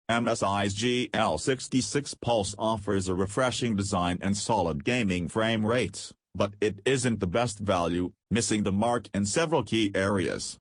MSI's GL66 Pulse offers a refreshing design and solid gaming frame rates, but it isn't the best value, missing the mark in several key areas.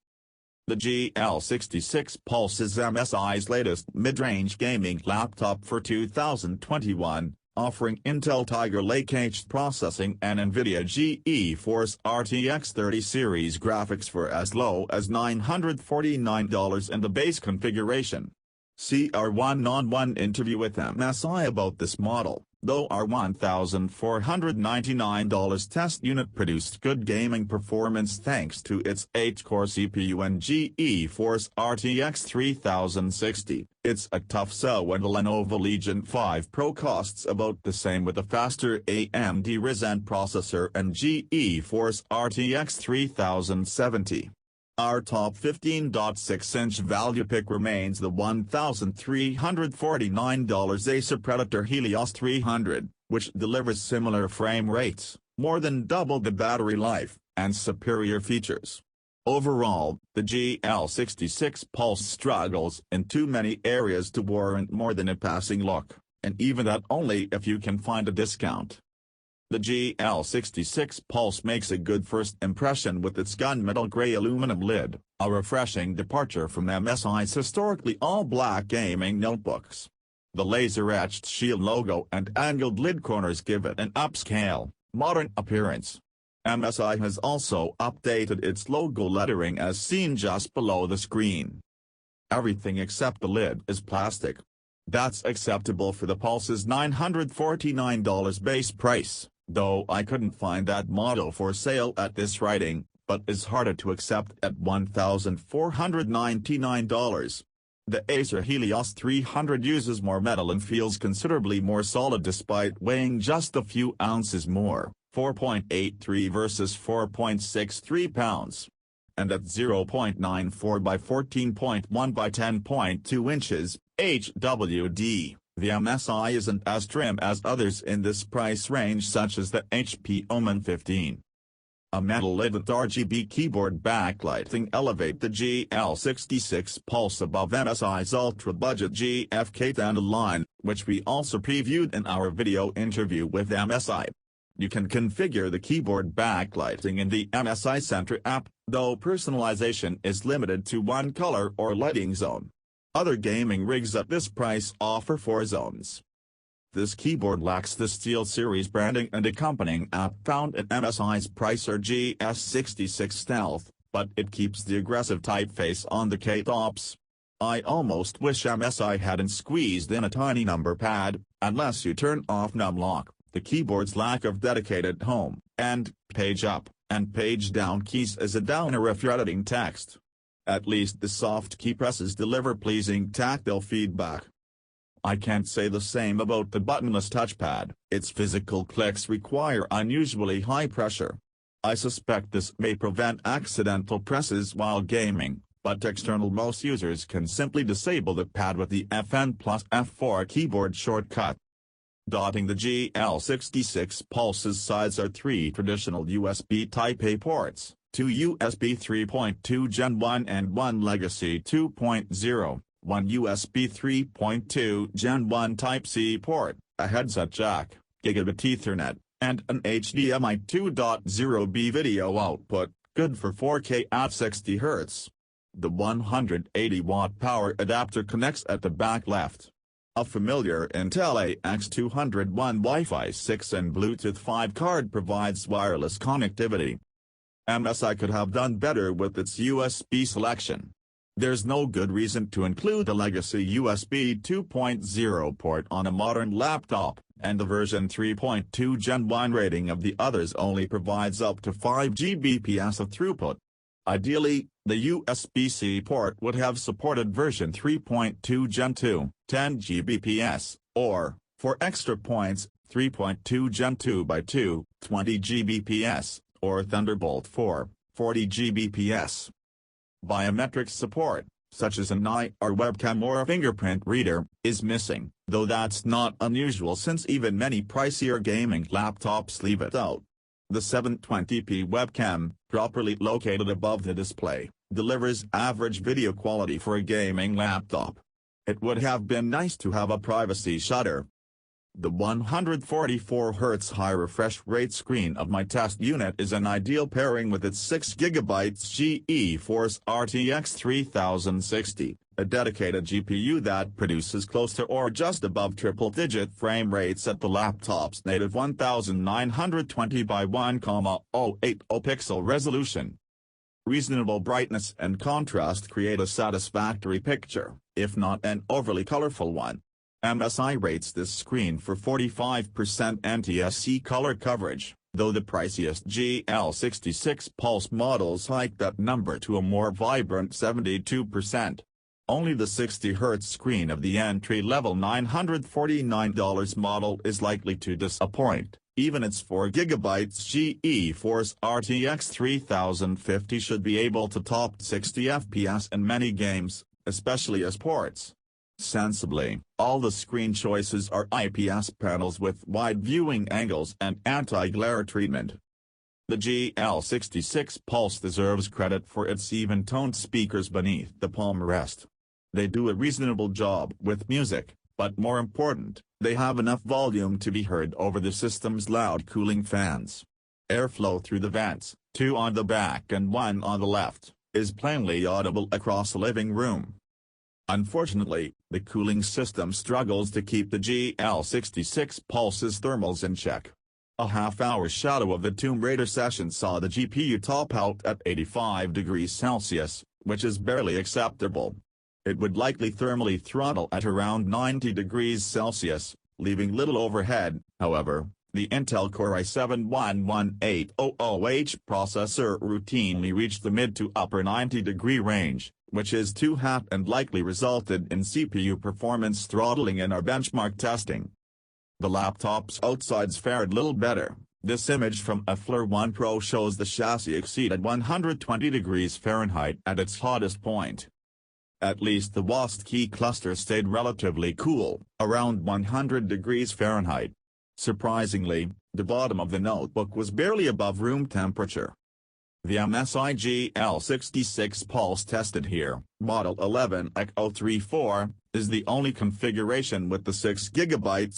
The GL66 Pulse is MSI's latest mid-range gaming laptop for 2021, offering Intel Tiger Lake H processing and NVIDIA GeForce RTX 30 series graphics for as low as $949 in the base configuration. See our one-on-one interview with MSI about this model, though our $1,499 test unit produced good gaming performance thanks to its 8-core CPU and GeForce RTX 3060. It's a tough sell when the Lenovo Legion 5 Pro costs about the same with a faster AMD Ryzen processor and GeForce RTX 3070. Our top 15.6-inch value pick remains the $1,349 Acer Predator Helios 300, which delivers similar frame rates, more than double the battery life, and superior features. Overall, the GL66 Pulse struggles in too many areas to warrant more than a passing look, and even that only if you can find a discount. The GL66 Pulse makes a good first impression with its gunmetal gray aluminum lid, a refreshing departure from MSI's historically all-black gaming notebooks. The laser-etched Shield logo and angled lid corners give it an upscale, modern appearance. MSI has also updated its logo lettering as seen just below the screen. Everything except the lid is plastic. That's acceptable for the Pulse's $949 base price, though I couldn't find that model for sale at this writing, but is harder to accept at $1,499. The Acer Helios 300 uses more metal and feels considerably more solid despite weighing just a few ounces more, 4.83 versus 4.63 pounds. And at 0.94 by 14.1 by 10.2 inches, HWD, the MSI isn't as trim as others in this price range such as the HP Omen 15. A metal lid and RGB keyboard backlighting elevate the GL66 Pulse above MSI's ultra-budget GFK10 line, which we also previewed in our video interview with MSI. You can configure the keyboard backlighting in the MSI Center app, though personalization is limited to one color or lighting zone. Other gaming rigs at this price offer 4 zones. This keyboard lacks the SteelSeries branding and accompanying app found in MSI's Pricer GS66 Stealth, but it keeps the aggressive typeface on the K-tops. I almost wish MSI hadn't squeezed in a tiny number pad, unless you turn off numlock. The keyboard's lack of dedicated home, and page up, and page down keys is a downer if you're editing text. At least the soft key presses deliver pleasing tactile feedback. I can't say the same about the buttonless touchpad, its physical clicks require unusually high pressure. I suspect this may prevent accidental presses while gaming, but external mouse users can simply disable the pad with the FN plus F4 keyboard shortcut. Dotting the GL66 Pulse's sides are 3 traditional USB Type-A ports, 2 USB 3.2 Gen 1 and 1 Legacy 2.0, 1 USB 3.2 Gen 1 Type-C port, a headset jack, Gigabit Ethernet, and an HDMI 2.0B video output, good for 4K at 60 Hz. The 180-watt power adapter connects at the back left. A familiar Intel AX201 Wi-Fi 6 and Bluetooth 5 card provides wireless connectivity. MSI could have done better with its USB selection. There's no good reason to include a legacy USB 2.0 port on a modern laptop, and the version 3.2 Gen 1 rating of the others only provides up to 5 Gbps of throughput. Ideally, the USB-C port would have supported version 3.2 Gen 2, 10 Gbps, or, for extra points, 3.2 Gen 2 by 2, 20 Gbps, or Thunderbolt 4, 40 Gbps. Biometric support, such as an eye or webcam or a fingerprint reader, is missing, though that's not unusual since even many pricier gaming laptops leave it out. The 720p webcam, properly located above the display, delivers average video quality for a gaming laptop. It would have been nice to have a privacy shutter. The 144Hz high refresh rate screen of my test unit is an ideal pairing with its 6GB GeForce RTX 3060, a dedicated GPU that produces close to or just above triple-digit frame rates at the laptop's native 1920 by 1080 pixel resolution. Reasonable brightness and contrast create a satisfactory picture, if not an overly colorful one. MSI rates this screen for 45% NTSC color coverage, though the priciest GL66 Pulse models hike that number to a more vibrant 72%. Only the 60Hz screen of the entry-level $949 model is likely to disappoint. Even its 4GB GeForce RTX 3050 should be able to top 60 FPS in many games, especially as ports. Sensibly, all the screen choices are IPS panels with wide viewing angles and anti-glare treatment. The GL66 Pulse deserves credit for its even-toned speakers beneath the palm rest. They do a reasonable job with music, but more important, they have enough volume to be heard over the system's loud cooling fans. Airflow through the vents, 2 on the back and 1 on the left, is plainly audible across the living room. Unfortunately, the cooling system struggles to keep the GL66 Pulse's thermals in check. A half-hour shadow of the Tomb Raider session saw the GPU top out at 85 degrees Celsius, which is barely acceptable. It would likely thermally throttle at around 90 degrees Celsius, leaving little overhead. However, the Intel Core i7-11800H processor routinely reached the mid to upper 90-degree range, which is too hot and likely resulted in CPU performance throttling in our benchmark testing. The laptop's outsides fared little better. This image from a Fleur 1 Pro shows the chassis exceeded 120 degrees Fahrenheit at its hottest point. At least the WASD key cluster stayed relatively cool, around 100 degrees Fahrenheit. Surprisingly, the bottom of the notebook was barely above room temperature. The MSI GL66 Pulse tested here, model 11ECHO34, is the only configuration with the 6GB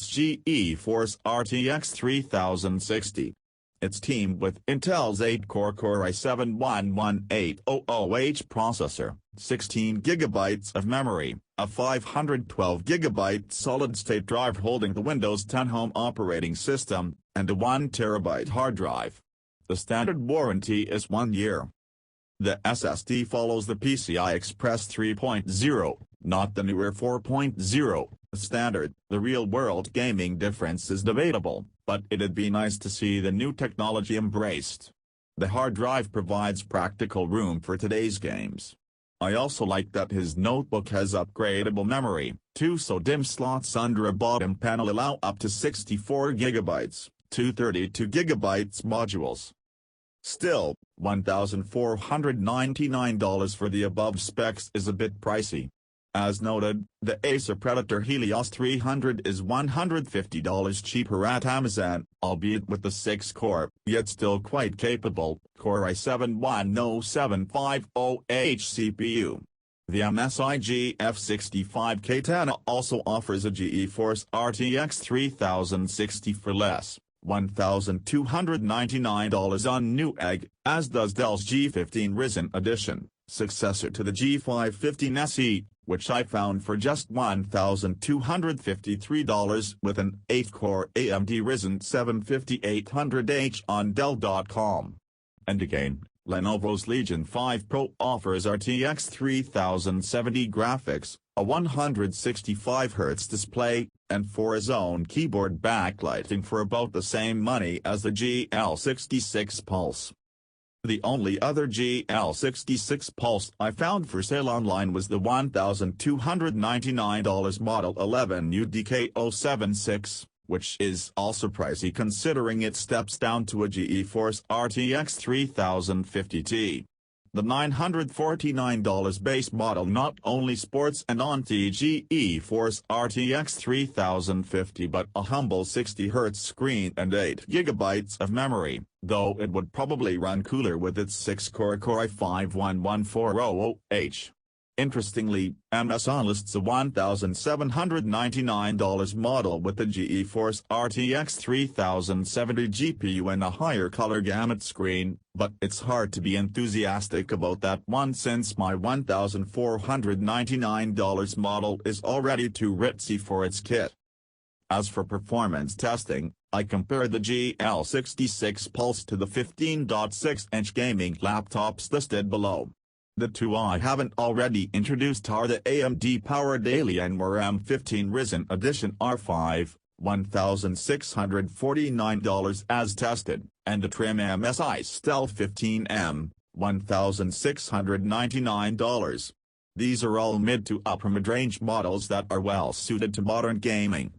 GeForce RTX 3060. It's teamed with Intel's 8-core Core i7-11800H processor, 16GB of memory, a 512GB solid-state drive holding the Windows 10 Home operating system, and a 1TB hard drive. The standard warranty is 1 year. The SSD follows the PCI Express 3.0, not the newer 4.0 standard. The real-world gaming difference is debatable, but it'd be nice to see the new technology embraced. The hard drive provides practical room for today's games. I also like that his notebook has upgradable memory. 2 SO-DIMM slots under a bottom panel allow up to 64GB, 232GB modules. Still, $1,499 for the above specs is a bit pricey. As noted, the Acer Predator Helios 300 is $150 cheaper at Amazon, albeit with the 6-core, yet still quite capable, Core i7-10750H CPU. The MSI GF65 Katana also offers a GeForce RTX 3060 for less, $1,299 on Newegg, as does Dell's G15 Ryzen Edition, successor to the G515 SE, which I found for just $1,253 with an 8-core AMD Ryzen 7 5800H on Dell.com. And again, Lenovo's Legion 5 Pro offers RTX 3070 graphics, a 165Hz display, and 4-zone keyboard backlighting for about the same money as the GL66 Pulse. The only other GL66 Pulse I found for sale online was the $1,299 Model 11 UDK076, which is also pricey considering it steps down to a GeForce RTX 3050 Ti. The $949 base model not only sports an anti-GeForce RTX 3050 but a humble 60Hz screen and 8GB of memory, though it would probably run cooler with its 6-core Core i5-11400H. Interestingly, MSI lists a $1,799 model with the GeForce RTX 3070 GPU and a higher color gamut screen, but it's hard to be enthusiastic about that one since my $1,499 model is already too ritzy for its kit. As for performance testing, I compared the GL66 Pulse to the 15.6-inch gaming laptops listed below. The two I haven't already introduced are the AMD-powered Alienware M15 Ryzen Edition R5, $1,649 as tested, and the trim MSI Stealth 15M, $1,699. These are all mid to upper mid-range models that are well suited to modern gaming.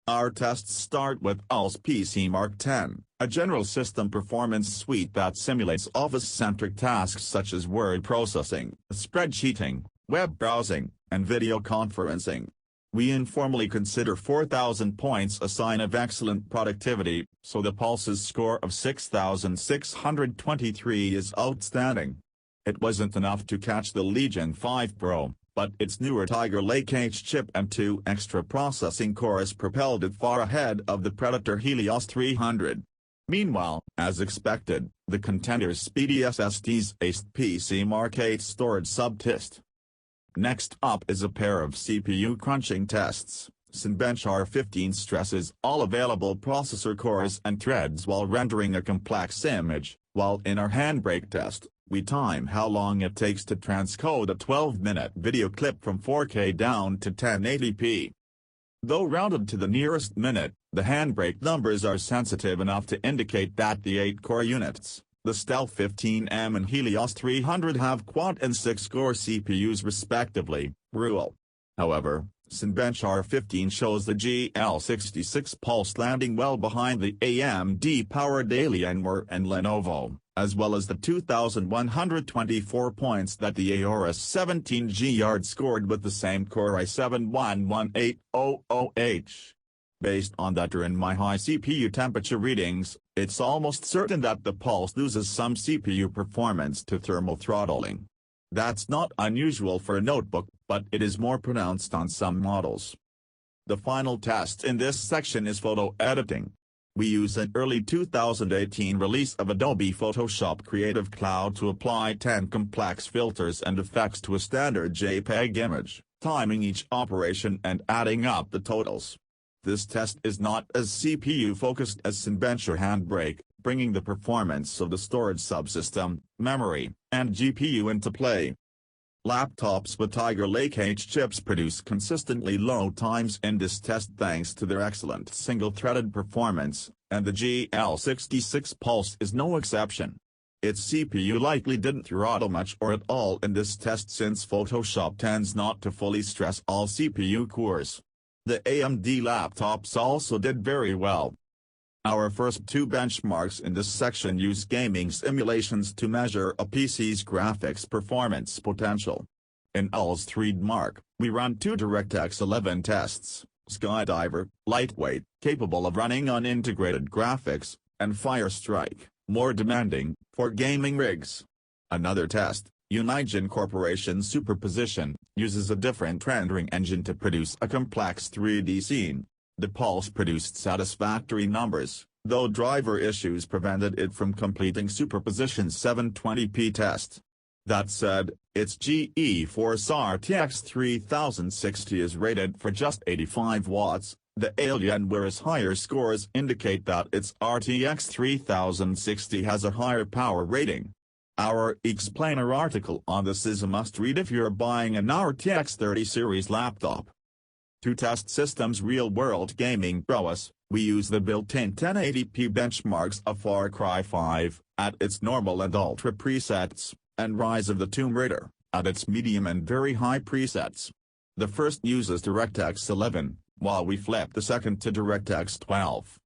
Our tests start with Dell's PC Mark 10, a general system performance suite that simulates office-centric tasks such as word processing, spreadsheeting, web browsing, and video conferencing. We informally consider 4,000 points a sign of excellent productivity, so the Pulse's score of 6,623 is outstanding. It wasn't enough to catch the Legion 5 Pro, but its newer Tiger Lake H chip and 2 extra processing cores propelled it far ahead of the Predator Helios 300. Meanwhile, as expected, the contender's speedy SSDs aced PC Mark 8 storage subtest. Next up is a pair of CPU crunching tests. Cinebench R15 stresses all available processor cores and threads while rendering a complex image, while in our handbrake test, we time how long it takes to transcode a 12-minute video clip from 4K down to 1080p. Though rounded to the nearest minute, the handbrake numbers are sensitive enough to indicate that the 8-core units, the Stealth 15M and Helios 300 have quad and 6-core CPUs respectively, rule. However, Cinebench R15 shows the GL66 Pulse landing well behind the AMD-powered Alienware and Lenovo, as well as the 2,124 points that the Aorus 17G Yard scored with the same Core i7-11800H. Based on that and my high CPU temperature readings, it's almost certain that the Pulse loses some CPU performance to thermal throttling. That's not unusual for a notebook, but it is more pronounced on some models. The final test in this section is photo editing. We use an early 2018 release of Adobe Photoshop Creative Cloud to apply 10 complex filters and effects to a standard JPEG image, timing each operation and adding up the totals. This test is not as CPU-focused as Cinebench or Handbrake, bringing the performance of the storage subsystem, memory, and GPU into play. Laptops with Tiger Lake H chips produce consistently low times in this test thanks to their excellent single-threaded performance, and the GL66 Pulse is no exception. Its CPU likely didn't throttle much or at all in this test since Photoshop tends not to fully stress all CPU cores. The AMD laptops also did very well. Our first two benchmarks in this section use gaming simulations to measure a PC's graphics performance potential. In Dell's 3D Mark, we run two DirectX 11 tests, Skydiver, lightweight, capable of running on integrated graphics, and Firestrike, more demanding, for gaming rigs. Another test, Unigen Corporation Superposition, uses a different rendering engine to produce a complex 3D scene. The Pulse produced satisfactory numbers, though driver issues prevented it from completing Superposition's 720p test. That said, its GeForce RTX 3060 is rated for just 85 watts, the Alienware's higher scores indicate that its RTX 3060 has a higher power rating. Our explainer article on this is a must-read if you're buying an RTX 30 series laptop. To test systems' real-world gaming prowess, we use the built-in 1080p benchmarks of Far Cry 5, at its normal and ultra presets, and Rise of the Tomb Raider, at its medium and very high presets. The first uses DirectX 11, while we flip the second to DirectX 12.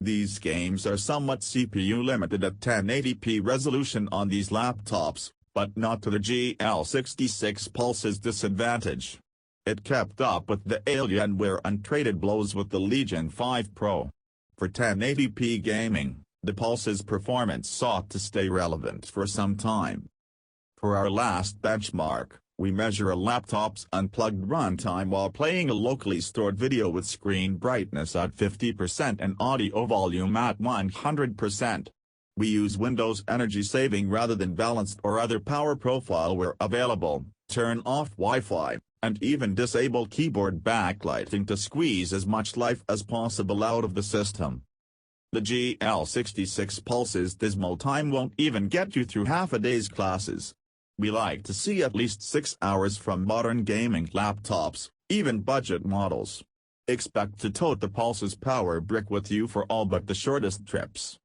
These games are somewhat CPU limited at 1080p resolution on these laptops, but not to the GL66 Pulse's disadvantage. It kept up with the Alienware and traded blows with the Legion 5 Pro. For 1080p gaming, the Pulse's performance sought to stay relevant for some time. For our last benchmark, We measure a laptop's unplugged runtime while playing a locally stored video with screen brightness at 50% and audio volume at 100%. We use Windows energy saving rather than balanced or other power profile where available, turn off Wi-Fi, and even disable keyboard backlighting to squeeze as much life as possible out of the system. The GL66 Pulse's dismal time won't even get you through half a day's classes. We like to see at least 6 hours from modern gaming laptops, even budget models. Expect to tote the Pulse's power brick with you for all but the shortest trips.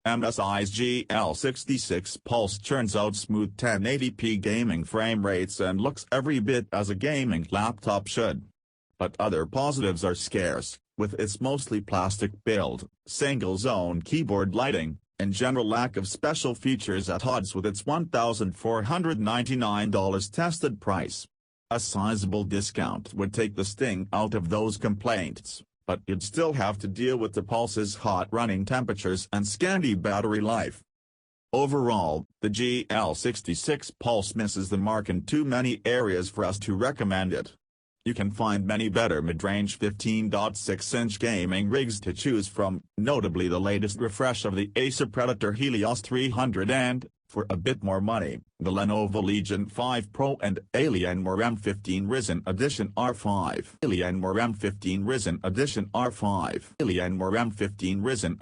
MSI's GL66 Pulse churns out smooth 1080p gaming frame rates and looks every bit as a gaming laptop should. But other positives are scarce, with its mostly plastic build, single-zone keyboard lighting, and general lack of special features at odds with its $1,499 tested price. A sizable discount would take the sting out of those complaints, but you'd still have to deal with the Pulse's hot running temperatures and scanty battery life. Overall, the GL66 Pulse misses the mark in too many areas for us to recommend it. You can find many better mid-range 15.6-inch gaming rigs to choose from, notably the latest refresh of the Acer Predator Helios 300 and, for a bit more money, the Lenovo Legion 5 Pro and Alienware M15 Ryzen Edition R5. Alienware M15 Ryzen Edition R5. Alienware M15 Ryzen